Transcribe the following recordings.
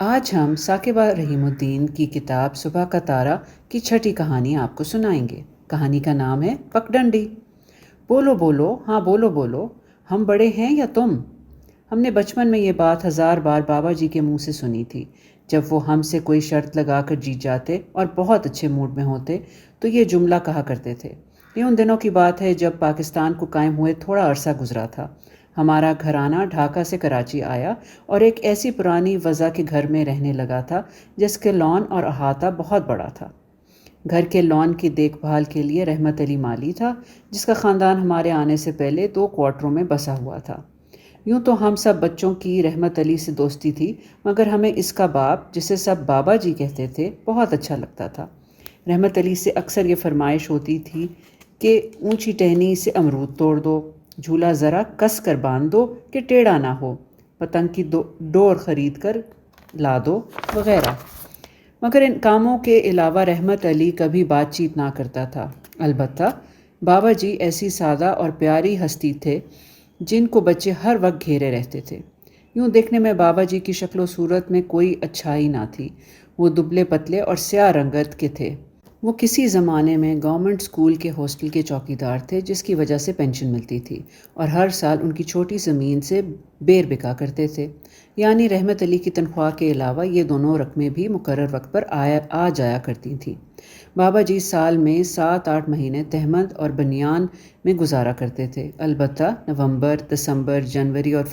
آج ہم ثاقبہ رحیم الدین کی کتاب صبح کا تارا کی چھٹی کہانی آپ کو سنائیں گے۔ کہانی کا نام ہے پگڈنڈی۔ بولو بولو، ہاں بولو بولو، ہم بڑے ہیں یا تم؟ ہم نے بچپن میں یہ بات 1000 بار بابا جی کے منہ سے سنی تھی۔ جب وہ ہم سے کوئی شرط لگا کر جیت جاتے اور بہت اچھے موڈ میں ہوتے تو یہ جملہ کہا کرتے تھے۔ یہ ان دنوں کی بات ہے جب پاکستان کو قائم ہوئے تھوڑا عرصہ گزرا تھا۔ ہمارا گھرانہ ڈھاکہ سے کراچی آیا اور ایک ایسی پرانی وضع کے گھر میں رہنے لگا تھا جس کے لان اور احاطہ بہت بڑا تھا۔ گھر کے لان کی دیکھ بھال کے لیے رحمت علی مالی تھا، جس کا خاندان ہمارے آنے سے پہلے 2 کوارٹروں میں بسا ہوا تھا۔ یوں تو ہم سب بچوں کی رحمت علی سے دوستی تھی، مگر ہمیں اس کا باپ، جسے سب بابا جی کہتے تھے، بہت اچھا لگتا تھا۔ رحمت علی سے اکثر یہ فرمائش ہوتی تھی کہ اونچی ٹہنی سے امرود توڑ دو، جھولا ذرا کس کر باندھ دو کہ ٹیڑھا نہ ہو، پتنگ کی ڈور خرید کر لا دو، وغیرہ۔ مگر ان کاموں کے علاوہ رحمت علی کبھی بات چیت نہ کرتا تھا۔ البتہ بابا جی ایسی سادہ اور پیاری ہستی تھے جن کو بچے ہر وقت گھیرے رہتے تھے۔ یوں دیکھنے میں بابا جی کی شکل و صورت میں کوئی اچھائی نہ تھی۔ وہ دبلے پتلے اور سیاہ رنگت کے تھے۔ وہ کسی زمانے میں گورنمنٹ اسکول کے ہاسٹل کے چوکیدار تھے، جس کی وجہ سے پینشن ملتی تھی، اور ہر سال ان کی چھوٹی زمین سے بیر بکا کرتے تھے۔ یعنی رحمت علی کی تنخواہ کے علاوہ یہ دونوں رقمیں بھی مقرر وقت پر آ جایا کرتی تھیں۔ بابا جی سال میں 7-8 مہینے تہمند اور بنیان میں گزارا کرتے تھے۔ البتہ نومبر، دسمبر، جنوری اور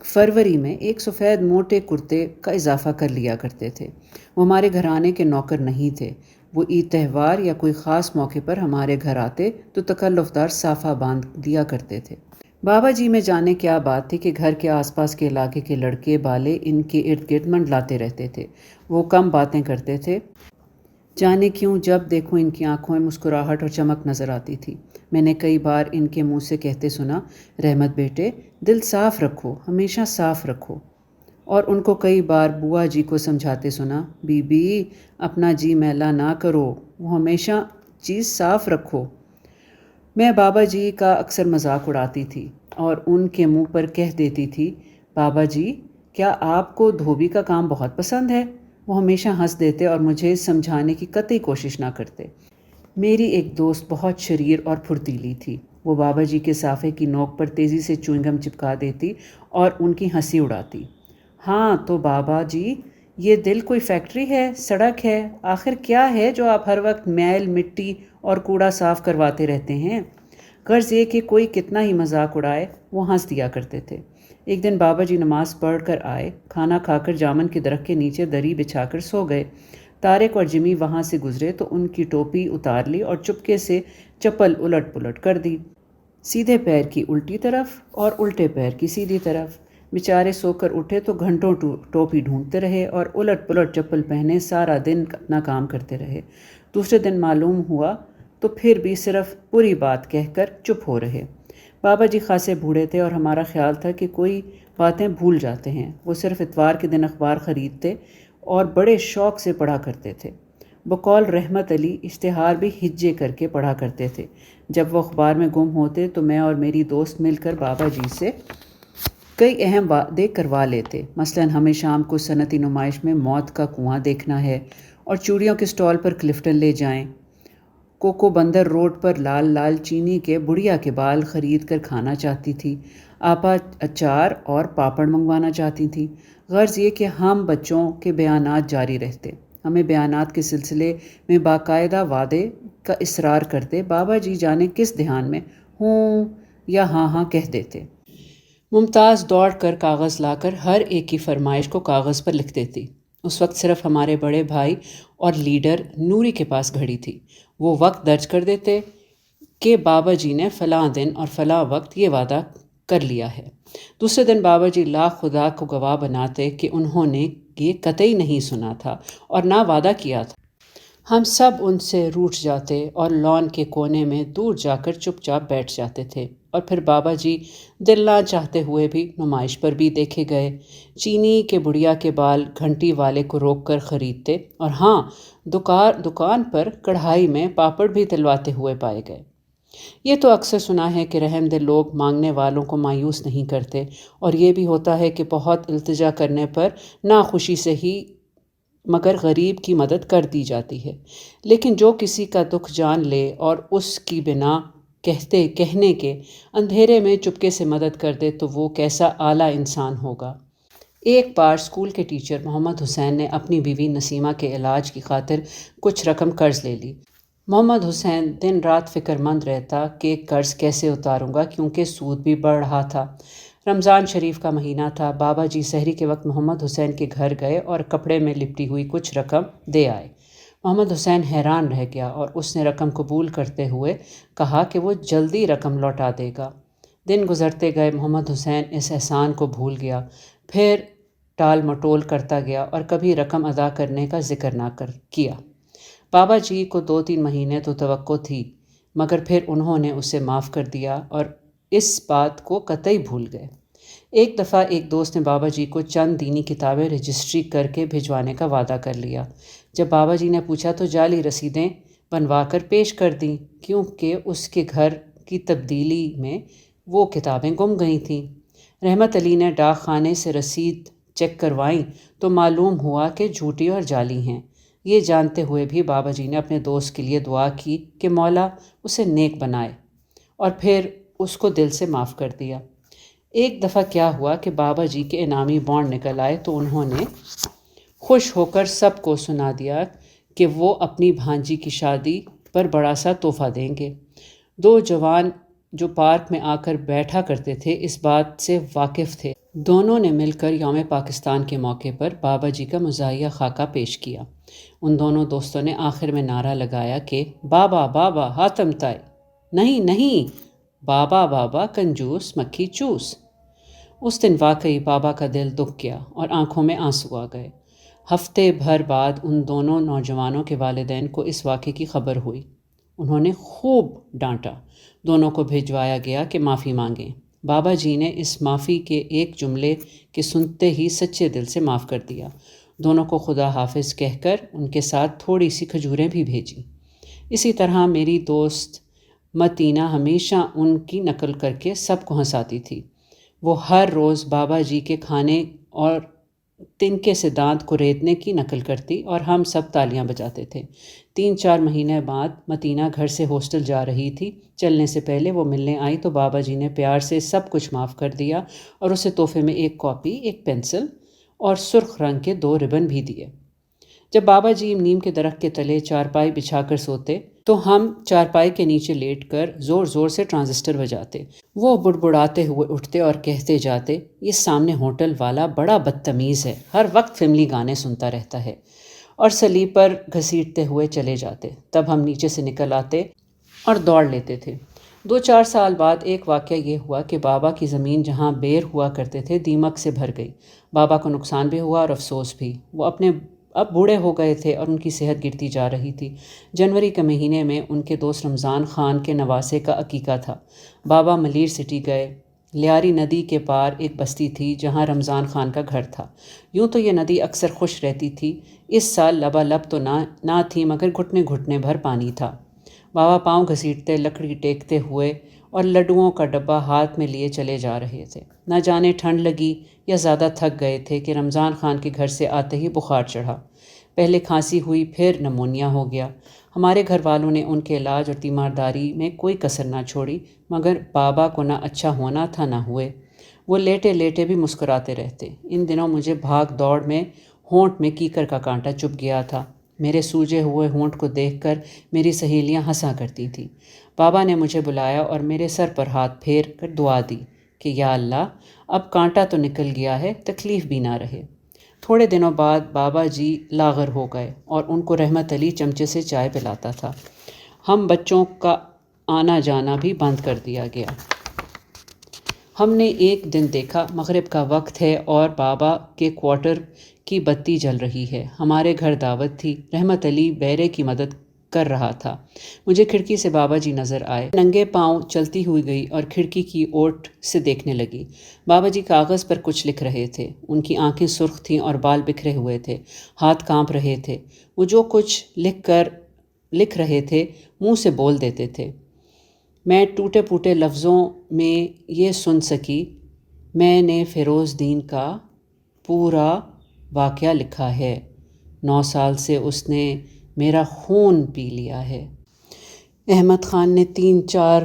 فروری میں ایک سفید موٹے کرتے کا اضافہ کر لیا کرتے تھے۔ وہ ہمارے گھرانے کے نوکر نہیں تھے۔ وہ عید تہوار یا کوئی خاص موقع پر ہمارے گھر آتے تو تکلف دار صافہ باندھ دیا کرتے تھے۔ بابا جی میں جانے کیا بات تھی کہ گھر کے آس پاس کے علاقے کے لڑکے بالے ان کے ارد گرد منڈلاتے رہتے تھے۔ وہ کم باتیں کرتے تھے، جانے کیوں جب دیکھو ان کی آنکھوں میں مسکراہٹ اور چمک نظر آتی تھی۔ میں نے کئی بار ان کے منہ سے کہتے سنا، رحمت بیٹے، دل صاف رکھو، ہمیشہ صاف رکھو۔ اور ان کو کئی بار بوا جی کو سمجھاتے سنا، بی بی اپنا جی میلا نہ کرو، وہ ہمیشہ چیز صاف رکھو۔ میں بابا جی کا اکثر مذاق اڑاتی تھی اور ان کے منہ پر کہہ دیتی تھی، بابا جی کیا آپ کو دھوبی کا کام بہت پسند ہے؟ وہ ہمیشہ ہنس دیتے اور مجھے سمجھانے کی قطعی کوشش نہ کرتے۔ میری ایک دوست بہت شریر اور پھرتیلی تھی۔ وہ بابا جی کے صافے کی نوک پر تیزی سے چوئنگم چپکا دیتی اور ان کی ہنسی اڑاتی۔ ہاں تو بابا جی، یہ دل کوئی فیکٹری ہے، سڑک ہے؟ آخر کیا ہے جو آپ ہر وقت میل مٹی اور کوڑا صاف کرواتے رہتے ہیں؟ غرض یہ کہ کوئی کتنا ہی مذاق اڑائے، وہ ہنس دیا کرتے تھے۔ ایک دن بابا جی نماز پڑھ کر آئے، کھانا کھا کر جامن کے درخت کے نیچے دری بچھا کر سو گئے۔ طارق اور جمی وہاں سے گزرے تو ان کی ٹوپی اتار لی اور چپکے سے چپل الٹ پلٹ کر دی، سیدھے پیر کی الٹی طرف اور الٹے پیر کی سیدھی طرف۔ بیچارے سو کر اٹھے تو گھنٹوں ٹوپی ڈھونڈتے رہے اور الٹ پلٹ چپل پہنے سارا دن اپنا کام کرتے رہے۔ دوسرے دن معلوم ہوا تو پھر بھی صرف پوری بات کہہ کر چپ ہو رہے۔ بابا جی خاصے بوڑھے تھے اور ہمارا خیال تھا کہ کوئی باتیں بھول جاتے ہیں۔ وہ صرف اتوار کے دن اخبار خریدتے اور بڑے شوق سے پڑھا کرتے تھے۔ بقول رحمت علی اشتہار بھی ہجے کر کے پڑھا کرتے تھے۔ جب وہ اخبار میں گم ہوتے تو میں اور میری دوست مل کر بابا جی سے کئی اہم وعدے کروا لیتے۔ مثلاً ہمیں شام کو صنعتی نمائش میں موت کا کنواں دیکھنا ہے اور چوڑیوں کے سٹال پر کلفٹن لے جائیں۔ کوکو بندر روڈ پر لال لال چینی کے بڑھیا کے بال خرید کر کھانا چاہتی تھی۔ آپا اچار اور پاپڑ منگوانا چاہتی تھیں۔ غرض یہ کہ ہم بچوں کے بیانات جاری رہتے۔ ہمیں بیانات کے سلسلے میں باقاعدہ وعدے کا اصرار کرتے۔ بابا جی جانے کس دھیان میں ہوں یا ہاں ہاں کہہ دیتے۔ ممتاز دوڑ کر کاغذ لا کر ہر ایک کی فرمائش کو کاغذ پر لکھ دیتی۔ اس وقت صرف ہمارے بڑے بھائی اور لیڈر نوری کے پاس گھڑی تھی۔ وہ وقت درج کر دیتے کہ بابا جی نے فلاں دن اور فلاں وقت یہ وعدہ کر لیا ہے۔ دوسرے دن بابا جی لاکھ خدا کو گواہ بناتے کہ انہوں نے یہ قطعی نہیں سنا تھا اور نہ وعدہ کیا تھا۔ ہم سب ان سے روٹھ جاتے اور لان کے کونے میں دور جا کر چپ چاپ بیٹھ جاتے تھے۔ اور پھر بابا جی دل نہ چاہتے ہوئے بھی نمائش پر بھی دیکھے گئے۔ چینی کے بڑھیا کے بال گھنٹی والے کو روک کر خریدتے اور ہاں، دکان پر کڑھائی میں پاپڑ بھی تلواتے ہوئے پائے گئے۔ یہ تو اکثر سنا ہے کہ رحم دل لوگ مانگنے والوں کو مایوس نہیں کرتے، اور یہ بھی ہوتا ہے کہ بہت التجا کرنے پر ناخوشی سے ہی مگر غریب کی مدد کر دی جاتی ہے۔ لیکن جو کسی کا دکھ جان لے اور اس کی بنا کہنے کے اندھیرے میں چپکے سے مدد کر دے تو وہ کیسا اعلیٰ انسان ہوگا۔ ایک بار اسکول کے ٹیچر محمد حسین نے اپنی بیوی نسیمہ کے علاج کی خاطر کچھ رقم قرض لے لی۔ محمد حسین دن رات فکر مند رہتا کہ قرض کیسے اتاروں گا، کیونکہ سود بھی بڑھ رہا تھا۔ رمضان شریف کا مہینہ تھا۔ بابا جی سحری کے وقت محمد حسین کے گھر گئے اور کپڑے میں لپٹی ہوئی کچھ رقم دے آئے۔ محمد حسین حیران رہ گیا اور اس نے رقم قبول کرتے ہوئے کہا کہ وہ جلدی رقم لوٹا دے گا۔ دن گزرتے گئے، محمد حسین اس احسان کو بھول گیا، پھر ٹال مٹول کرتا گیا اور کبھی رقم ادا کرنے کا ذکر نہ کیا۔ بابا جی کو 2-3 مہینے تو توقع تھی، مگر پھر انہوں نے اسے معاف کر دیا اور اس بات کو قطعی بھول گئے۔ ایک دفعہ ایک دوست نے بابا جی کو چند دینی کتابیں رجسٹری کر کے بھجوانے کا وعدہ کر لیا۔ جب بابا جی نے پوچھا تو جعلی رسیدیں بنوا کر پیش کر دیں، کیونکہ اس کے گھر کی تبدیلی میں وہ کتابیں گم گئی تھیں۔ رحمت علی نے ڈاک خانے سے رسید چیک کروائیں تو معلوم ہوا کہ جھوٹی اور جعلی ہیں۔ یہ جانتے ہوئے بھی بابا جی نے اپنے دوست کے لیے دعا کی کہ مولا اسے نیک بنائے، اور پھر اس کو دل سے معاف کر دیا۔ ایک دفعہ کیا ہوا کہ بابا جی کے انعامی بانڈ نکل آئے تو انہوں نے خوش ہو کر سب کو سنا دیا کہ وہ اپنی بھانجی کی شادی پر بڑا سا تحفہ دیں گے۔ 2 جوان جو پارک میں آ کر بیٹھا کرتے تھے اس بات سے واقف تھے۔ دونوں نے مل کر یوم پاکستان کے موقع پر بابا جی کا مزاحیہ خاکہ پیش کیا۔ ان دونوں دوستوں نے آخر میں نعرہ لگایا کہ بابا بابا حاتم تائی، نہیں نہیں، بابا بابا کنجوس مکھی چوس۔ اس دن واقعی بابا کا دل دکھ گیا اور آنکھوں میں آنسو آ گئے۔ ہفتے بھر بعد ان دونوں نوجوانوں کے والدین کو اس واقعے کی خبر ہوئی۔ انہوں نے خوب ڈانٹا۔ دونوں کو بھجوایا گیا کہ معافی مانگیں۔ بابا جی نے اس معافی کے ایک جملے کے سنتے ہی سچے دل سے معاف کر دیا۔ دونوں کو خدا حافظ کہہ کر ان کے ساتھ تھوڑی سی کھجوریں بھی بھیجیں۔ اسی طرح میری دوست متینہ ہمیشہ ان کی نقل کر کے سب کو ہنساتی تھی۔ وہ ہر روز بابا جی کے کھانے اور تنکے سے دانت کریدنے کی نقل کرتی اور ہم سب تالیاں بجاتے تھے۔ 3-4 مہینے بعد متینہ گھر سے ہاسٹل جا رہی تھی۔ چلنے سے پہلے وہ ملنے آئی تو بابا جی نے پیار سے سب کچھ معاف کر دیا اور اسے تحفے میں ایک کاپی، ایک پنسل اور سرخ رنگ کے 2 ربن بھی دیے۔ جب بابا جی نیم کے درخت کے تلے چارپائی بچھا کر سوتے تو ہم چارپائی کے نیچے لیٹ کر زور زور سے ٹرانزسٹر بجاتے۔ وہ بڑبڑاتے ہوئے اٹھتے اور کہتے جاتے، یہ سامنے ہوٹل والا بڑا بدتمیز ہے، ہر وقت فلمی گانے سنتا رہتا ہے، اور سلیپر گھسیٹتے ہوئے چلے جاتے۔ تب ہم نیچے سے نکل آتے اور دوڑ لیتے تھے۔ 2-4 سال بعد ایک واقعہ یہ ہوا کہ بابا کی زمین جہاں بیر ہوا کرتے تھے دیمک سے بھر گئی۔ بابا کو نقصان بھی ہوا اور افسوس بھی۔ وہ اب بوڑھے ہو گئے تھے اور ان کی صحت گرتی جا رہی تھی۔ جنوری کے مہینے میں ان کے دوست رمضان خان کے نواسے کا عقیقہ تھا۔ بابا ملیر سٹی گئے۔ لیاری ندی کے پار ایک بستی تھی جہاں رمضان خان کا گھر تھا۔ یوں تو یہ ندی اکثر خشک رہتی تھی، اس سال لبالب تو نہ تھی مگر گھٹنے گھٹنے بھر پانی تھا۔ بابا پاؤں گھسیٹتے، لکڑی ٹیکتے ہوئے اور لڈوؤں کا ڈبہ ہاتھ میں لیے چلے جا رہے تھے۔ نہ جانے ٹھنڈ لگی یا زیادہ تھک گئے تھے کہ رمضان خان کے گھر سے آتے ہی بخار چڑھا۔ پہلے کھانسی ہوئی، پھر نمونیا ہو گیا۔ ہمارے گھر والوں نے ان کے علاج اور تیمارداری میں کوئی کسر نہ چھوڑی، مگر بابا کو نہ اچھا ہونا تھا نہ ہوئے۔ وہ لیٹے لیٹے بھی مسکراتے رہتے۔ ان دنوں مجھے بھاگ دوڑ میں ہونٹ میں کیکر کا کانٹا چبھ گیا تھا۔ میرے سوجے ہوئے ہونٹ کو دیکھ کر میری سہیلیاں ہنسا کرتی تھیں۔ بابا نے مجھے بلایا اور میرے سر پر ہاتھ پھیر کر دعا دی کہ یا اللہ، اب کانٹا تو نکل گیا ہے، تکلیف بھی نہ رہے۔ تھوڑے دنوں بعد بابا جی لاغر ہو گئے اور ان کو رحمت علی چمچے سے چائے پلاتا تھا۔ ہم بچوں کا آنا جانا بھی بند کر دیا گیا۔ ہم نے ایک دن دیکھا مغرب کا وقت ہے اور بابا کے کوارٹر کی بتی جل رہی ہے۔ ہمارے گھر دعوت تھی۔ رحمت علی بیرے کی مدد کر رہا تھا۔ مجھے کھڑکی سے بابا جی نظر آئے۔ ننگے پاؤں چلتی ہوئی گئی اور کھڑکی کی اوٹ سے دیکھنے لگی۔ بابا جی کاغذ پر کچھ لکھ رہے تھے۔ ان کی آنکھیں سرخ تھیں اور بال بکھرے ہوئے تھے، ہاتھ کانپ رہے تھے۔ وہ جو کچھ لکھ رہے تھے منہ سے بول دیتے تھے۔ میں ٹوٹے پھوٹے لفظوں میں یہ سن سکی، میں نے فیروز دین کا پورا واقعہ لکھا ہے، 9 سال سے اس نے میرا خون پی لیا ہے۔ احمد خان نے 3-4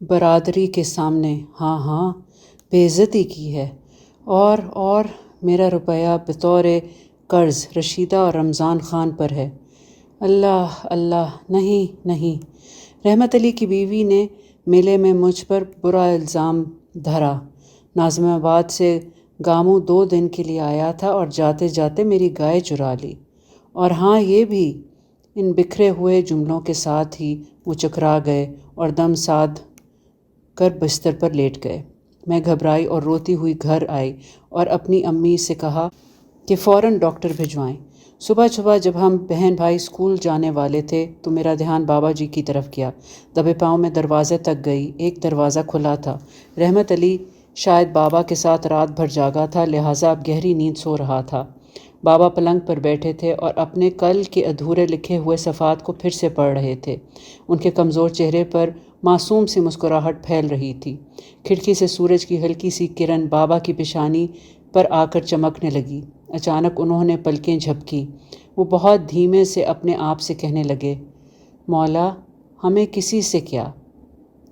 برادری کے سامنے ہاں بے عزتی کی ہے، اور میرا روپیہ بطور قرض رشیدہ اور رمضان خان پر ہے۔ اللہ نہیں۔ رحمت علی کی بیوی نے میلے میں مجھ پر برا الزام دھرا۔ ناظم آباد سے گاموں 2 دن کے لیے آیا تھا اور جاتے جاتے میری گائے چرا لی، اور ہاں یہ بھی۔ ان بکھرے ہوئے جملوں کے ساتھ ہی وہ چکرا گئے اور دم ساد کر بستر پر لیٹ گئے۔ میں گھبرائی اور روتی ہوئی گھر آئی اور اپنی امی سے کہا کہ فوراً ڈاکٹر بھجوائیں۔ صبح جب ہم بہن بھائی اسکول جانے والے تھے تو میرا دھیان بابا جی کی طرف گیا۔ دبے پاؤں میں دروازے تک گئی، ایک دروازہ کھلا تھا۔ رحمت علی شاید بابا کے ساتھ رات بھر جاگا تھا، لہٰذا اب گہری نیند سو رہا تھا۔ بابا پلنگ پر بیٹھے تھے اور اپنے کل کے ادھورے لکھے ہوئے صفحات کو پھر سے پڑھ رہے تھے۔ ان کے کمزور چہرے پر معصوم سی مسکراہٹ پھیل رہی تھی۔ کھڑکی سے سورج کی ہلکی سی کرن بابا کی پیشانی پر آ کر چمکنے لگی۔ اچانک انہوں نے پلکیں جھپکیں۔ وہ بہت دھیمے سے اپنے آپ سے کہنے لگے، مولا ہمیں کسی سے کیا،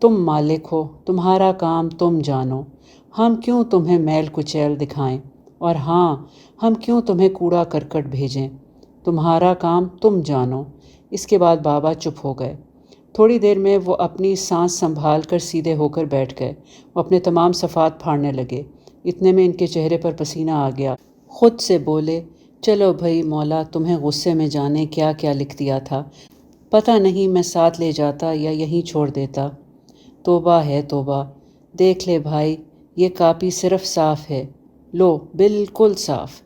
تم مالک ہو، تمہارا کام تم جانو، ہم کیوں تمہیں میل کچیل دکھائیں، اور ہاں ہم کیوں تمہیں کوڑا کرکٹ بھیجیں، تمہارا کام تم جانو۔ اس کے بعد بابا چپ ہو گئے۔ تھوڑی دیر میں وہ اپنی سانس سنبھال کر سیدھے ہو کر بیٹھ گئے۔ وہ اپنے تمام صفحات پھاڑنے لگے۔ اتنے میں ان کے چہرے پر پسینہ آ گیا۔ خود سے بولے، چلو بھائی مولا، تمہیں غصے میں جانے کیا کیا لکھ دیا تھا، پتہ نہیں میں ساتھ لے جاتا یا یہیں چھوڑ دیتا۔ توبہ ہے توبہ، دیکھ لے بھائی، یہ کاپی صرف صاف ہے، لو بالکل صاف۔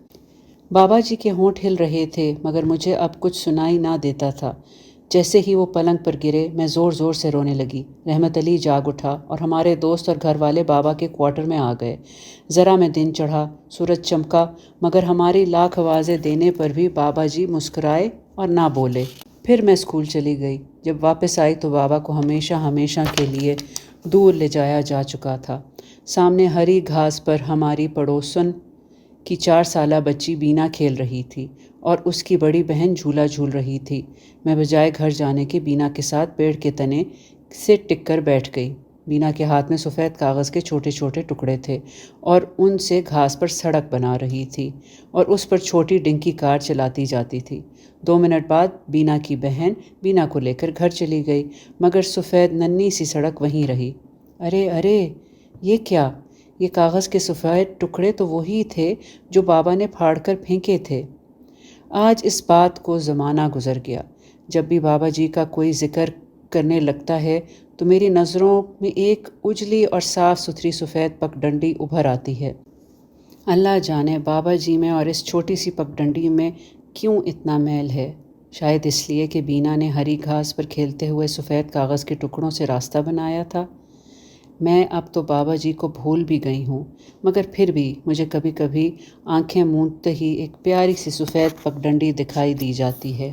بابا جی کے ہونٹ ہل رہے تھے مگر مجھے اب کچھ سنائی نہ دیتا تھا۔ جیسے ہی وہ پلنگ پر گرے میں زور زور سے رونے لگی۔ رحمت علی جاگ اٹھا اور ہمارے دوست اور گھر والے بابا کے کوارٹر میں آ گئے۔ ذرا میں دن چڑھا، سورج چمکا، مگر ہماری لاکھ آوازیں دینے پر بھی بابا جی مسکرائے اور نہ بولے۔ پھر میں اسکول چلی گئی۔ جب واپس آئی تو بابا کو ہمیشہ کے لیے دور لے جایا جا چکا تھا۔ سامنے ہری گھاس پر ہماری پڑوسن کی 4 سالہ بچی بینا کھیل رہی تھی اور اس کی بڑی بہن جھولا جھول رہی تھی۔ میں بجائے گھر جانے کے بینا کے ساتھ پیڑ کے تنے سے ٹک کر بیٹھ گئی۔ بینا کے ہاتھ میں سفید کاغذ کے چھوٹے چھوٹے ٹکڑے تھے اور ان سے گھاس پر سڑک بنا رہی تھی اور اس پر چھوٹی ڈنکی کار چلاتی جاتی تھی۔ 2 منٹ بعد بینا کی بہن بینا کو لے کر گھر چلی گئی، مگر سفید ننھی سی سڑک وہیں رہی۔ ارے یہ کیا؟ یہ کاغذ کے سفید ٹکڑے تو وہی تھے جو بابا نے پھاڑ کر پھینکے تھے۔ آج اس بات کو زمانہ گزر گیا۔ جب بھی بابا جی کا کوئی ذکر کرنے لگتا ہے تو میری نظروں میں ایک اجلی اور صاف ستھری سفید پگ ڈنڈی ابھر آتی ہے۔ اللہ جانے بابا جی میں اور اس چھوٹی سی پگ ڈنڈی میں کیوں اتنا میل ہے؟ شاید اس لیے کہ بینا نے ہری گھاس پر کھیلتے ہوئے سفید کاغذ کے ٹکڑوں سے راستہ بنایا تھا۔ میں اب تو بابا جی کو بھول بھی گئی ہوں، مگر پھر بھی مجھے کبھی کبھی آنکھیں موندتے ہی ایک پیاری سی سفید پگ ڈنڈی دکھائی دی جاتی ہے۔